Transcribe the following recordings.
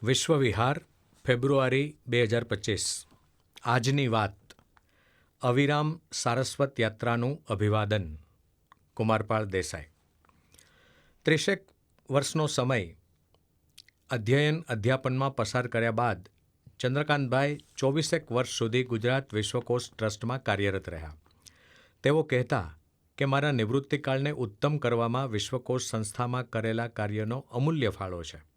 વિશ્વ વિહાર ફેબ્રુઆરી 2025. આજની વાત. અવિરામ સારસ્વત યાત્રાનું અભિવાદન. કુમારપાળ દેસાઈ. 30 વર્ષનો સમય અધ્યયન અધ્યાપનમાં પસાર કર્યા બાદ ચંદ્રકાંતભાઈ 24 વર્ષ સુધી ગુજરાત વિશ્વકોશ ટ્રસ્ટમાં કાર્યરત રહ્યા. તેઓ કહેતા કે મારા નિવૃત્તિકાળને ઉત્તમ કરવામાં વિશ્વકોશ સંસ્થામાં કરેલા કાર્યનો અમૂલ્ય ફાળો છે.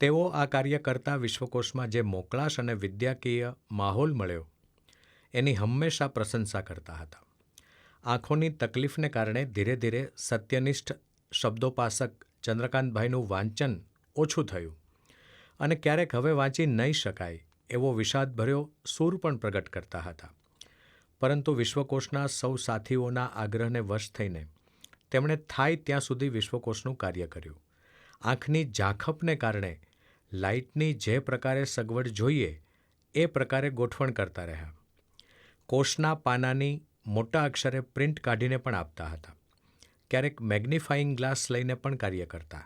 તેઓ આ કાર્ય કરતા વિશ્વકોશમાં જે મોકળાશ અને વિદ્યાકીય માહોલ મળ્યો એની હંમેશા પ્રશંસા કરતા હતા. આંખોની તકલીફને કારણે ધીરે ધીરે સત્યનિષ્ઠ શબ્દોપાસક ચંદ્રકાંતભાઈનું વાંચન ઓછું થયું અને ક્યારેક હવે વાંચી નહીં શકાય એવો વિષાદભર્યો સૂર પણ પ્રગટ કરતા હતા. પરંતુ વિશ્વકોશના સૌ સાથીઓના આગ્રહને વશ થઈને તેમણે થાય ત્યાં સુધી વિશ્વકોશનું કાર્ય કર્યું. આંખની ઝાંખપને કારણે લાઇટની જે પ્રકારે સગવડ જોઈએ એ પ્રકારે ગોઠવણ કરતા રહ્યા. કોષના પાનાની મોટા અક્ષરે પ્રિન્ટ કાઢીને પણ આપતા હતા. ક્યારેક મેગ્નિફાઈંગ ગ્લાસ લઈને પણ કાર્ય કરતા.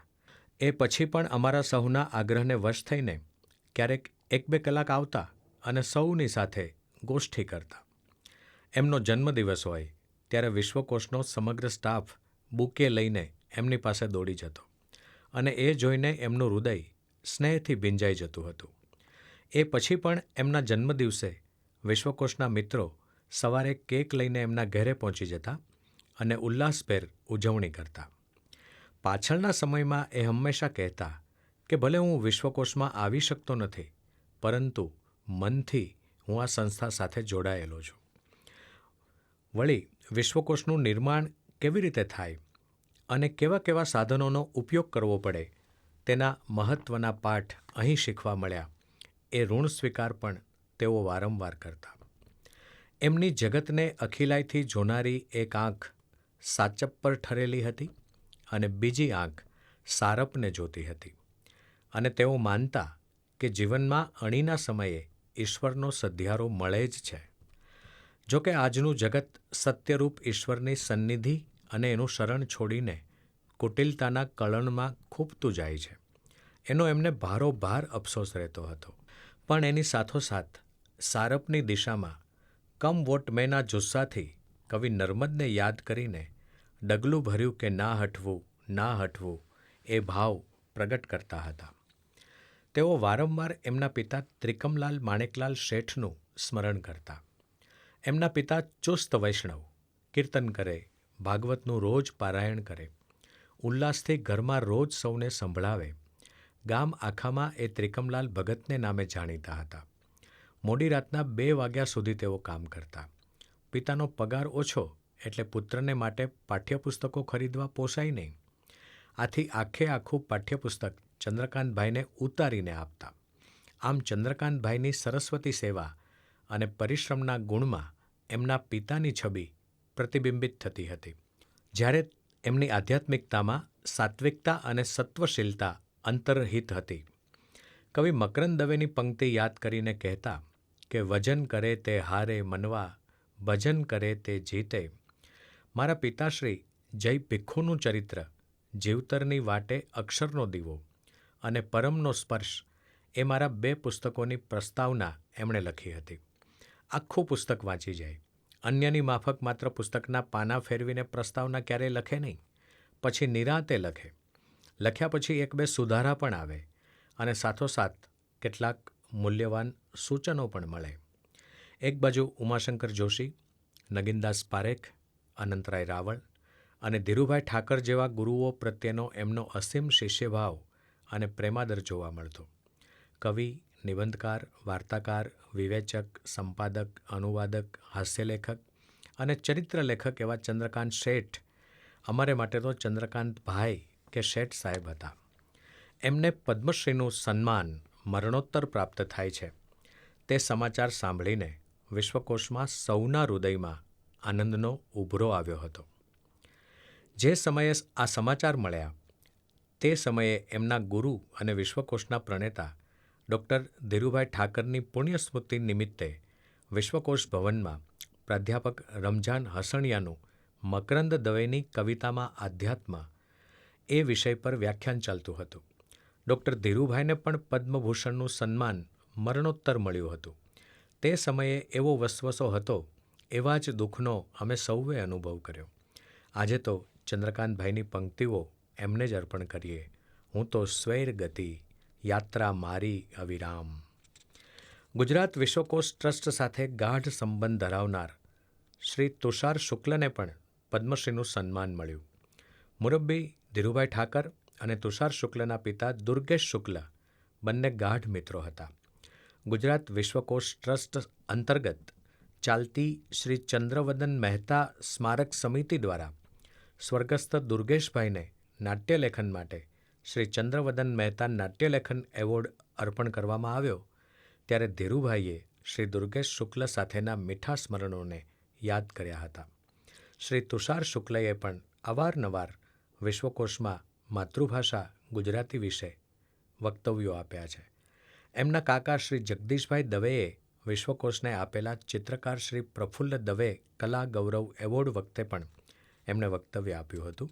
એ પછી પણ અમારા સૌના આગ્રહને વશ થઈને ક્યારેક 1-2 કલાક આવતા અને સૌની સાથે ગોષ્ઠી કરતા. એમનો જન્મદિવસ હોય ત્યારે વિશ્વકોશનો સમગ્ર સ્ટાફ બુકે લઈને એમની પાસે દોડી જતો અને એ જોઈને એમનું હૃદય સ્નેહથી ભીંજાઈ જતું હતું. એ પછી પણ એમના જન્મદિવસે વિશ્વકોશના મિત્રો સવારે કેક લઈને એમના ઘરે પહોંચી જતા અને ઉલ્લાસભેર ઉજવણી કરતા. પાછળના સમયમાં એ હંમેશા કહેતા કે ભલે હું વિશ્વકોશમાં આવી શકતો નથી, પરંતુ મનથી હું આ સંસ્થા સાથે જોડાયેલો છું. વળી વિશ્વકોશનું નિર્માણ કેવી રીતે થાય અને કેવા કેવા સાધનોનો ઉપયોગ કરવો પડે તેના મહત્ત્વના પાઠ અહીં શીખવા મળ્યા એ ઋણ સ્વીકાર પણ તેઓ વારંવાર કરતા. એમની જગતને અખિલાઈથી જોનારી એક આંખ સાચપ પર ઠરેલી હતી અને બીજી આંખ સારપને જોતી હતી અને તેઓ માનતા કે જીવનમાં અણીના સમયે ઈશ્વરનો સધિયારો મળે જ છે. જોકે આજનું જગત સત્યરૂપ ઈશ્વરની સન્નિધિ અને એનું શરણ છોડીને કુટિલતાના કળણમાં ખૂંપતું જાય છે એનો એમને ભારોભાર અફસોસ રહેતો હતો. પણ એની સાથોસાથ સારપની દિશામાં કમ વોટ મેના જુસ્સાથી કવિ નર્મદને યાદ કરીને ડગલું ભર્યું કે ના હટવું ના હટવું એ ભાવ પ્રગટ કરતા હતા. તેઓ વારંવાર એમના પિતા ત્રિકમલાલ માણેકલાલ શેઠનું સ્મરણ કરતા. એમના પિતા ચુસ્ત વૈષ્ણવ, કીર્તન કરે, ભાગવતનું રોજ પારાયણ કરે, ઉલ્લાસથી ઘરમાં રોજ સૌને સંભળાવે. ગામ આખામાં એ ત્રિકમલાલ ભગતને નામે જાણીતા હતા. મોડી રાતના 2 વાગ્યા સુધી તેઓ કામ કરતા. પિતાનો પગાર ઓછો એટલે પુત્રને માટે પાઠ્યપુસ્તકો ખરીદવા પોસાય નહીં. આથી આખું પાઠ્યપુસ્તક ચંદ્રકાંતભાઈને ઉતારીને આપતા. આમ ચંદ્રકાંતભાઈની સરસ્વતી સેવા અને પરિશ્રમના ગુણમાં એમના પિતાની છબી પ્રતિબિંબિત થતી હતી, જ્યારે એમની આધ્યાત્મિકતામાં સાત્વિકતા અને સત્વશીલતા અંતર્હિત હતી. કવિ મકરંદ દવેની પંક્તિ યાદ કરીને કહેતા કે વજન કરે તે હારે મનવા, ભજન કરે તે જીતે. મારા પિતાશ્રી જય ભિખ્ખુનું ચરિત્ર, જીવતરની વાટે અક્ષરનો દીવો અને પરમનો સ્પર્શ એ મારા 2 પુસ્તકોની પ્રસ્તાવના એમણે લખી હતી. આખું પુસ્તક વાંચી જાય. અન્યની માફક માત્ર પુસ્તકના પાના ફેરવીને પ્રસ્તાવના ક્યારેય લખે નહીં. પછી નિરાંતે લખે. લખ્યા પછી 1-2 સુધારા પણ આવે અને સાથોસાથ કેટલાક મૂલ્યવાન સૂચનો પણ મળે. એક બાજુ ઉમાશંકર જોશી, નગીનદાસ પારેખ, અનંતરાય રાવળ અને ધીરુભાઈ ઠાકર જેવા ગુરુઓ પ્રત્યેનો એમનો અસીમ શિષ્યભાવ અને પ્રેમાદર જોવા મળતો. કવિ, નિબંધકાર, વાર્તાકાર, વિવેચક, સંપાદક, અનુવાદક, હાસ્યલેખક અને ચરિત્રલેખક એવા ચંદ્રકાંત શેઠ અમારે માટે તો ચંદ્રકાંતભાઈ કે શેઠ સાહેબ હતા. એમને પદ્મશ્રીનું સન્માન મરણોત્તર પ્રાપ્ત થાય છે તે સમાચાર સાંભળીને વિશ્વકોશમાં સૌના હૃદયમાં આનંદનો ઉભરો આવ્યો હતો. જે સમયે આ સમાચાર મળ્યા તે સમયે એમના ગુરુ અને વિશ્વકોશના પ્રણેતા ડૉક્ટર ધીરુભાઈ ઠાકરની પુણ્યસ્મૃતિ નિમિત્તે વિશ્વકોશ ભવનમાં પ્રાધ્યાપક રમજાન હસણિયાનું મકરંદ દવેની કવિતામાં આધ્યાત્મ એ વિષય પર વ્યાખ્યાન ચાલતું હતું. ડૉક્ટર ધીરુભાઈને પણ પદ્મભૂષણનું સન્માન મરણોત્તર મળ્યું હતું. તે સમયે એવો વસવસો હતો, એવા જ દુઃખનો અમે સૌએ અનુભવ કર્યો. આજે તો ચંદ્રકાંતભાઈની પંક્તિઓ એમને જ અર્પણ કરીએ. હું તો સ્વૈર ગતિ, યાત્રા મારી અવિરામ. ગુજરાત વિશ્વકોશ ટ્રસ્ટ સાથે ગાઢ સંબંધ ધરાવનાર શ્રી તુષાર શુક્લને પણ પદ્મશ્રીનું સન્માન મળ્યું. મુરબ્બી ધીરુભાઈ ઠાકર અને તુષાર શુક્લના પિતા દુર્ગેશ શુક્લ બંને ગાઢ મિત્રો હતા. ગુજરાત વિશ્વકોશ ટ્રસ્ટ અંતર્ગત ચાલતી શ્રી ચંદ્રવદન મહેતા સ્મારક સમિતિ દ્વારા સ્વર્ગસ્થ દુર્ગેશભાઈને નાટ્યલેખન માટે શ્રી ચંદ્રવદન મહેતા નાટ્યલેખન એવોર્ડ અર્પણ કરવામાં આવ્યો. ત્યારે ધીરુભાઈએ શ્રી દુર્ગેશ શુક્લ સાથેના મીઠા સ્મરણોને યાદ કર્યા હતા. શ્રી તુષાર શુક્લએ પણ અવારનવાર વિશ્વકોશમાં માતૃભાષા ગુજરાતી વિશે વક્તવ્યો આપ્યા છે. એમના કાકા શ્રી જગદીશભાઈ દવેએ વિશ્વકોશને આપેલા ચિત્રકાર શ્રી પ્રફુલ્લ દવે કલા ગૌરવ એવોર્ડ વખતે પણ એમણે વક્તવ્ય આપ્યું હતું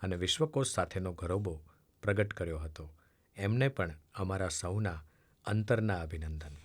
અને વિશ્વકોશ સાથેનો ગરોબો પ્રગટ કર્યો હતો. એમને પણ અમારા સૌના અંતરના અભિનંદન.